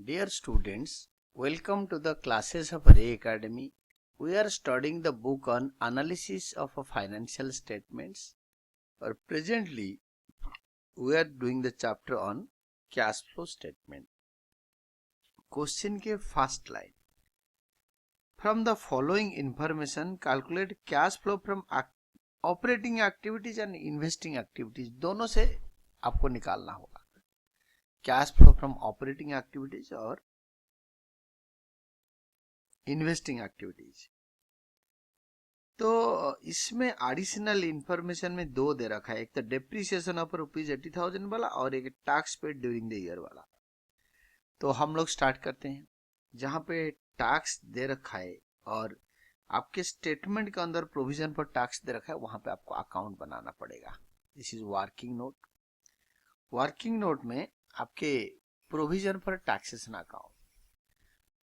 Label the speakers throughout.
Speaker 1: Dear students, welcome to the classes of Ray Academy. We are studying the book on analysis of financial statements. Or presently, we are doing the chapter on cash flow statement. Question के first line. From the following information, calculate cash flow from operating activities and investing activities. दोनों से आपको निकालना होगा. Cash flow from operating activities और investing activities. तो इसमें additional information में दो दे रखा है, एक तो डेप्रिसिएशन ऑफ ₹80,000 वाला और एक tax paid during the year वाला. तो हम लोग स्टार्ट करते हैं. जहां पे टैक्स दे रखा है और आपके स्टेटमेंट के अंदर प्रोविजन फॉर टैक्स दे रखा है, वहां पे आपको अकाउंट बनाना पड़ेगा. This is working note. Working note में आपके प्रोविजन फॉर टैक्सेशन अकाउंट.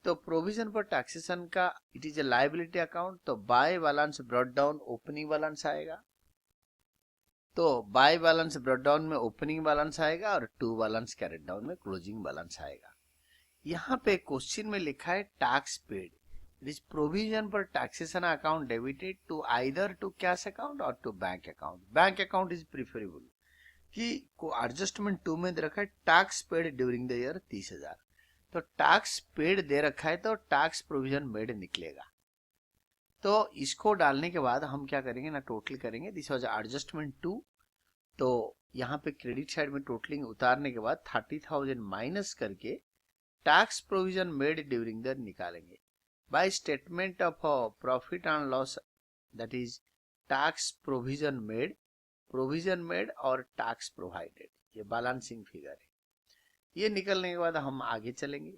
Speaker 1: तो प्रोविजन फॉर टैक्सेशन का it is a liability account. तो by balance brought down opening balance आएगा. तो बाय बैलेंस ब्रॉट डाउन में ओपनिंग बैलेंस आएगा और टू बैलेंस कैरेट डाउन में क्लोजिंग बैलेंस आएगा. यहाँ पे क्वेश्चन में लिखा है tax paid. It is provision for taxation account debited to either to cash account और to bank account. Bank account is preferable. कि को एडजस्टमेंट 2 में दे रखा है tax paid during the year 30,000. तो टैक्स पेड दे रखा है तो टैक्स प्रोविजन मेड निकलेगा. तो इसको डालने के बाद हम क्या करेंगे ना, टोटल करेंगे. This was adjustment 2. तो यहाँ पे क्रेडिट साइड में टोटलिंग उतारने के बाद 30,000 माइनस करके tax provision made during the निकालेंगे. By statement of profit and loss, that is tax provision made और टैक्स प्रोवाइडेड. ये बैलेंसिंग फिगर है. ये निकलने के बाद हम आगे चलेंगे.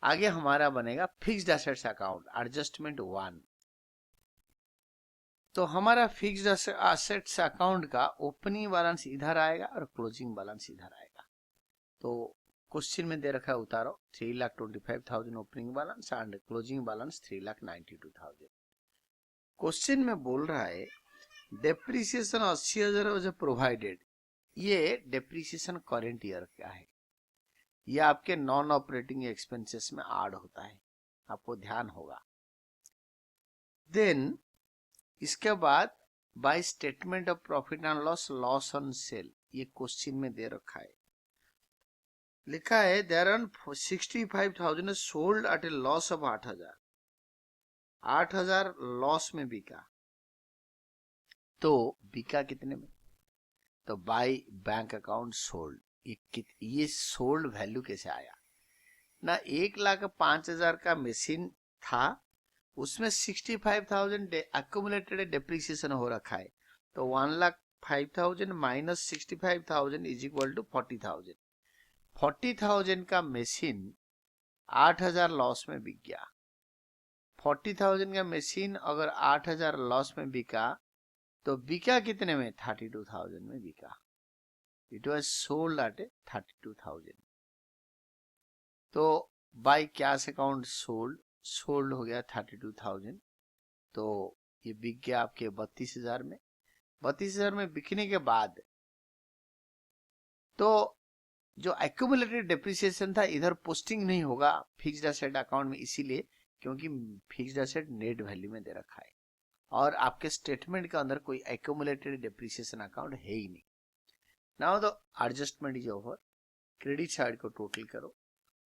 Speaker 1: आगे हमारा बनेगा फिक्स्ड एसेट्स अकाउंट एडजस्टमेंट 1. तो हमारा फिक्स्ड एसेट्स अकाउंट का ओपनिंग बैलेंस इधर आएगा और क्लोजिंग बैलेंस इधर आएगा. तो क्वेश्चन में दे रखा है उतारो 3,25,000 opening balance and closing balance 3,92,000. Question में बोल रहा है डेप्रिसिएशन 80,000 प्रोवाइडेड. ये डेप्रिसिएशन करेंट ईयर का है. ये आपके नॉन ऑपरेटिंग एक्सपेंसेस में ऐड होता है, आपको ध्यान होगा. देन इसके बाद by statement of profit and loss on sale. ये क्वेश्चन में दे रखा है, लिखा है there are 65,000 sold at a loss of 8,000. 8,000 loss में बिका. तो बिका कितने में? तो बाय बैंक अकाउंट सोल्ड. ये सोल्ड वैल्यू कैसे आया ना. 1,05,000 का मशीन था, उसमें 65,000 एक्यूमुलेटेड डेप्रिसिएशन हो रखा है. तो 1,05,000 माइनस 65,000 इज इक्वल टू 40,000. 40,000 का मशीन 8,000 लॉस में बिक गया. 40,000 का मशीन अगर 8,000 लॉस में बिका तो बिका कितने में? 32,000 में बिका. It was sold at 32,000. तो बाय कैश अकाउंट सोल्ड हो गया 32,000. तो ये बिक गया आपके 32,000 में. 32,000 में बिकने के बाद तो जो एक्यूमुलेटेड डेप्रिसिएशन था इधर पोस्टिंग नहीं होगा फिक्स्ड एसेट अकाउंट में, इसीलिए क्योंकि फिक्स्ड एसेट नेट वैल्यू में दे रखा है और आपके स्टेटमेंट के अंदर कोई एक्यूमुलेटेड डेप्रिसिएशन अकाउंट है ही नहीं. Now the adjustment is over. Credit side को टोटल करो,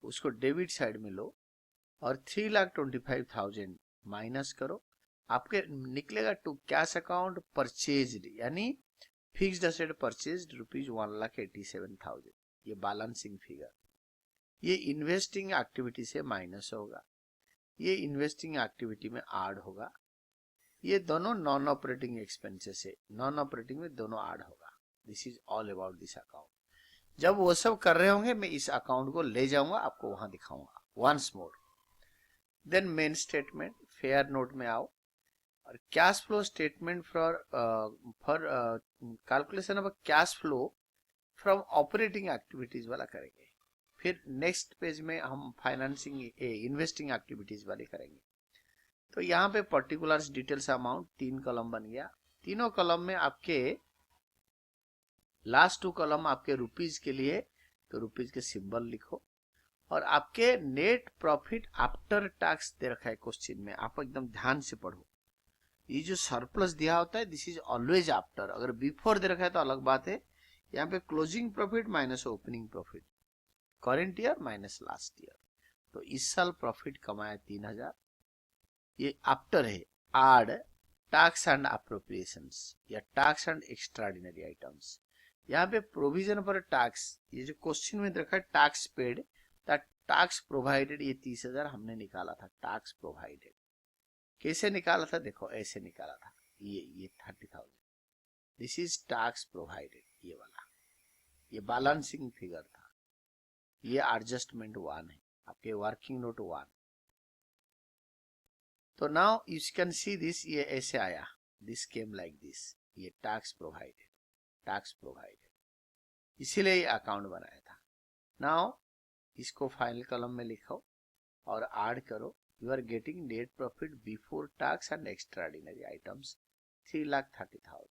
Speaker 1: उसको डेबिट साइड में लो और 3,25,000 माइनस करो. आपके निकलेगा टू कैश अकाउंट परचेज्ड, यानी फिक्स्ड एसेट परचेज्ड ₹1,87,000. ये बैलेंसिंग फिगर. ये इन्वेस्टिंग एक्टिविटी से माइनस होगा, ये इन्वेस्टिंग एक्टिविटी में ऐड होगा. ये दोनों नॉन ऑपरेटिंग एक्सपेंसेस है, नॉन ऑपरेटिंग में दोनों ऐड होगा. This is all about this account. जब वो सब कर रहे होंगे मैं इस अकाउंट को ले जाऊंगा, आपको वहां दिखाऊंगा once more. Then main statement fair note में आओ और cash flow statement for calculation of cash flow from operating activities वाला करेंगे. फिर नेक्स्ट पेज में हम फाइनेंसिंग इन्वेस्टिंग एक्टिविटीज वाले करेंगे. तो यहाँ पे पर्टिकुलर्स डिटेल्स अमाउंट 3 कॉलम बन गया. तीनों कॉलम में आपके लास्ट 2 कॉलम आपके रुपीज के लिए, तो रुपीज के सिंबल लिखो और आपके नेट प्रॉफिट आफ्टर टैक्स दे रखा है क्वेश्चन में, आप एकदम ध्यान से पढ़ो। ये जो सरप्लस दिया होता है दिस इज ऑलवेज आफ्टर, अगर बिफोर दे रखा है तो अलग बात है। यहाँ पे closing profit minus opening profit, current year minus last year. तो इस साल प्रॉफिट कमाया 3000, ये आफ्टर है। आड टैक्स एंड अप्रोप्रिएशंस या टैक्स एंड एक्स्ट्राऑर्डिनरी आइटम्स। यहाँ पे प्रोविजन फॉर टैक्स, ये जो क्वेश्चन में देखा टैक्स पेड, टैक्स प्रोवाइडेड, ये 30,000 हमने निकाला था। टैक्स प्रोवाइडेड कैसे निकाला था, देखो ऐसे निकाला था, ये 30,000, दिस इज टैक्स प्रोवाइडेड, ये वाला, ये बैलेंसिंग फिगर था, ये एडजस्टमेंट 1 है, आपके वर्किंग नोट 1। तो now you can see this, ये ऐसे आया, दिस केम लाइक दिस, ये टैक्स प्रोवाइडेड, टैक्स प्रोवाइडेड, इसीलिए ये अकाउंट बनाया था। नाउ इसको फाइनल कॉलम में लिखो और ऐड करो। You are getting net profit before tax and extraordinary items 3,30,000।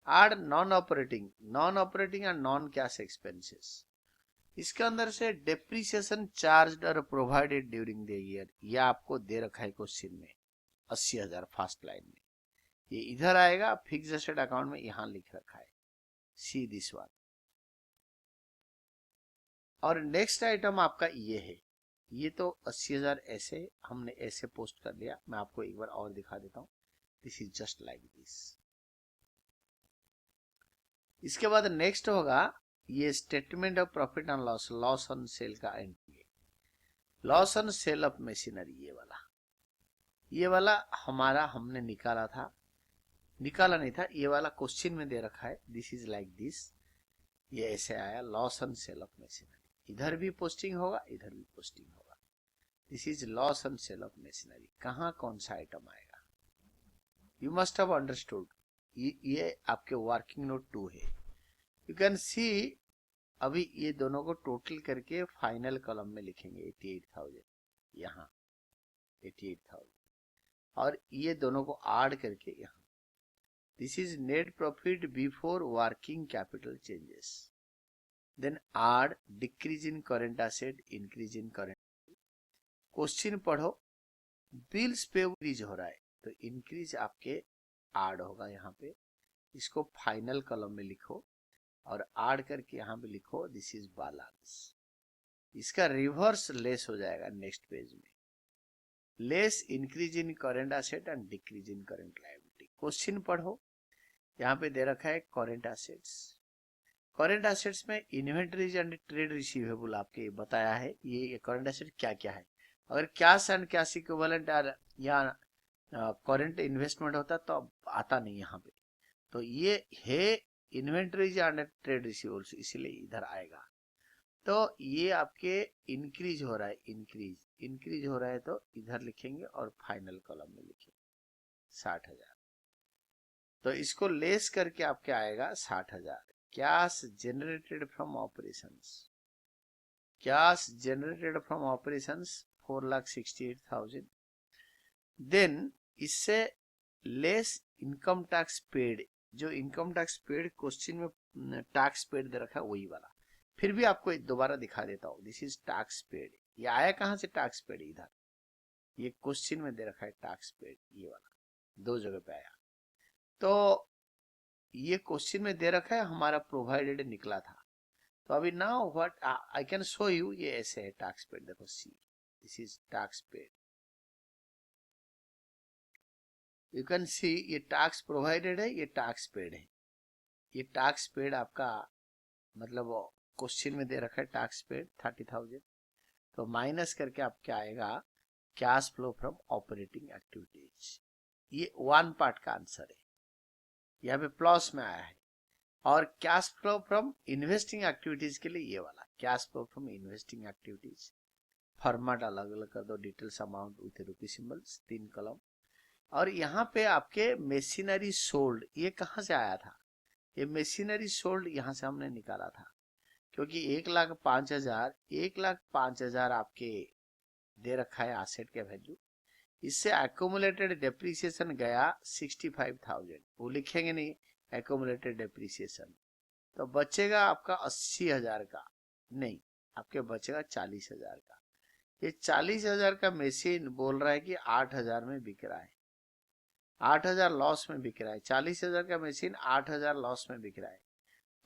Speaker 1: Add non operating and non cash expenses. इसके अंदर से डेप्रिसिएशन चार्ज और प्रोवाइडेड ड्यूरिंग द ईयर, यह आपको दे रखा है क्वेश्चन में 80,000 फर्स्ट लाइन में। ये इधर आएगा फिक्स्ड एसेट अकाउंट में, यहां लिख रखा है, सी दिस वन। और नेक्स्ट आइटम आपका ये है, ये तो 80,000 ऐसे हमने ऐसे पोस्ट कर लिया। मैं आपको एक बार और दिखा देता हूं, this is just like this. इसके बाद नेक्स्ट होगा ये statement of profit and loss, loss on sale का entry, loss on sale of machinery, ये वाला हमारा हमने निकाला था, निकाला नहीं था, ये वाला क्वेश्चन में दे रखा है, दिस इज लाइक दिस, ये ऐसे आया, loss on sale of machinery. इधर भी पोस्टिंग होगा, इधर भी पोस्टिंग होगा, this is loss on sale of machinery. कहाँ कौन सा आइटम आएगा, यू मस्ट हैव अंडरस्टूड। ये आपके वर्किंग नोट 2 है। यू कैन सी, अभी ये दोनों को टोटल करके फाइनल कॉलम में लिखेंगे 88,000, यहाँ 88,000, और ये दोनों को ऐड करके यहाँ, this is net profit before working capital changes. Then add decrease in current asset, increase in current. Question पढ़ो, बिल्स पे इंक्रीज हो रहा है तो इंक्रीज आपके ऐड होगा यहाँ पे, इसको फाइनल कॉलम में लिखो और ऐड करके यहाँ पे लिखो दिस इज बैलेंस। इसका रिवर्स लेस हो जाएगा नेक्स्ट पेज में, less increase in current asset and decrease in current liability. Question पढ़ो, यहाँ पे दे रखा है करेंट एसेट्स, करेंट एसेट्स में इन्वेंटरीज एंड ट्रेड रिसीवेबल आपके बताया है, ये करेंट एसेट क्या क्या है। अगर कैश एंड कैश इक्विवेलेंट या करेंट इन्वेस्टमेंट होता तो आता नहीं यहाँ पे, तो ये है इन्वेंटरीज एंड ट्रेड रिसीवेबल्स, इसीलिए इधर आएगा। तो ये आपके इंक्रीज हो रहा है, इंक्रीज हो रहा है तो इधर लिखेंगे और फाइनल कॉलम में लिखेंगे 60,000। तो इसको लेस करके आपके आएगा 60,000। Cash generated from operations, cash generated from operations 4,68,000। Then इससे लेस इनकम टैक्स पेड, जो इनकम टैक्स पेड क्वेश्चन में टैक्स पेड दे रखा है वही वाला, फिर भी आपको दोबारा दिखा देता हूँ, दिस इज टैक्स पेड। ये आया कहां से टैक्स पेड, इधर ये क्वेश्चन में दे रखा है टैक्स पेड, ये वाला 2 जगह पे आया। तो ये क्वेश्चन में दे रखा है, हमारा प्रोवाइडेड निकला था। तो अभी now what I can show you, ये ऐसे है टैक्स पेड, देखो see, this is tax paid, you can see ये टैक्स प्रोवाइडेड है, ये टैक्स पेड है। ये टैक्स पेड आपका मतलब क्वेश्चन में दे रखा है टैक्स पेड 30,000, तो माइनस करके आपके आएगा cash flow from operating activities. ये 1 पार्ट का आंसर है, यहाँ पे प्लस में आया है। और cash flow from investing activities के लिए ये वाला cash flow from investing activities, format अलग अलग कर दो, details amount with rupee symbols, 3 column. और यहाँ पे आपके मशीनरी सोल्ड, ये कहाँ से आया था, ये मशीनरी सोल्ड यहाँ से हमने निकाला था, क्योंकि 1,05,000, 1,05,000 आपके दे रखा है एसेट के वैल्यू, इससे एक्यूमुलेटेड डेप्रिसिएशन गया 65,000, वो लिखेंगे नहीं एक्यूमुलेटेड डेप्रिसिएशन, तो बचेगा आपका 80,000 का, नहीं आपके बचेगा 40,000 का। ये 40,000 का मशीन बोल रहा है कि 8,000 में बिक रहा है, 8,000 लॉस में बिक रहा है। 40,000 का मशीन 8,000 लॉस में बिक रहा है,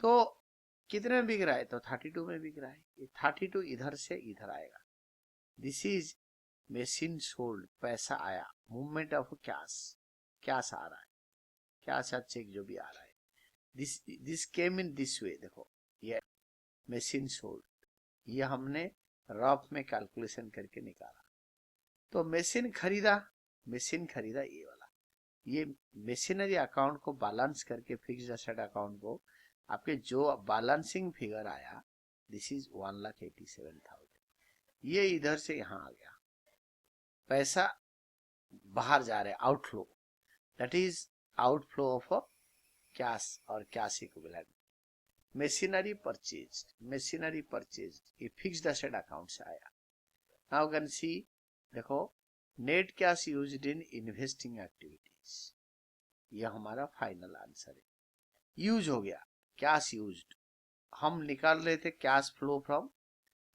Speaker 1: तो कितने में बिक रहा है? तो 32 में बिक रहा है। ये 32 इधर से इधर आएगा। दिस इज मशीन सोल्ड, पैसा आया, मूवमेंट ऑफ कैश, कैश आ रहा है, कैश या चेक जो भी आ रहा है, this came in this way. देखो ये मशीन सोल्ड, ये हमने रफ में कैलकुलेशन करके निकाला। तो मशीन खरीदा, मशीन खरीदा ये वाला, ये मशीनरी अकाउंट को बैलेंस करके फिक्स्ड एसेट अकाउंट को आपके जो बैलेंसिंग फिगर आया, दिस इज 1,87,000। ये इधर से यहाँ आ गया, पैसा बाहर जा रहा है, outflow, that is outflow of cash और कैश इक्विवेलेंट। मशीनरी परचेज ये फिक्स्ड एसेट अकाउंट से आया। नाउ कैन सी, देखो net cash used in investing activities, ये हमारा फाइनल आंसर है। यूज हो गया, कैश यूज्ड, हम निकाल रहे थे कैश फ्लो फ्रॉम,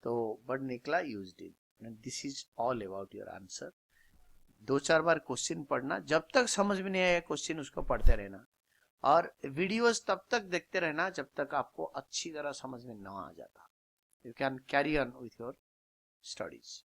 Speaker 1: तो बट निकला used in. This is all about your answer. 2-4 bar question पढ़ना, जब तक समझ में नहीं आया क्वेश्चन उसको पढ़ते रहना, और वीडियोस तब तक देखते रहना जब तक आपको अच्छी तरह समझ में ना आ जाता। You can carry on with your studies.